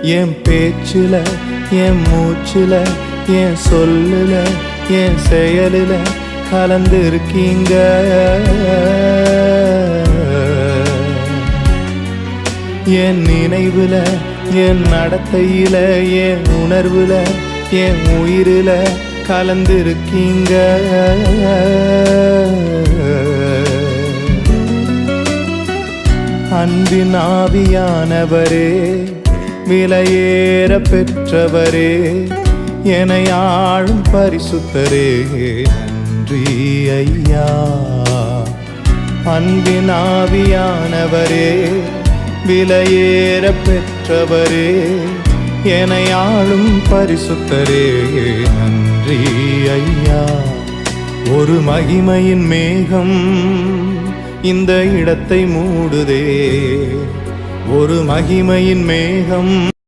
என் பேச்சுல, என் மூச்சுல, என் சொல்லுல, என் செயலுல கலந்திருக்கீங்க. என் நினைவுல, என் நடத்தையில, என் உணர்வுல, என் உயிரில கலந்திருக்கீங்க. அன்பின் ஆவியானவரே, விலையேற பெற்றவரே, என்னை ஆளும் பரிசுத்தரே, நன்றி ஐயா. அன்பின் ஆவியானவரே, விலையேற பெற்றவரே, என்னை ஆளும் பரிசுத்தரே, நன்றி ஐயா. ஒரு மகிமையின் மேகம் இந்த இடத்தை மூடுதே, ஒரு மகிமையின் மேகம்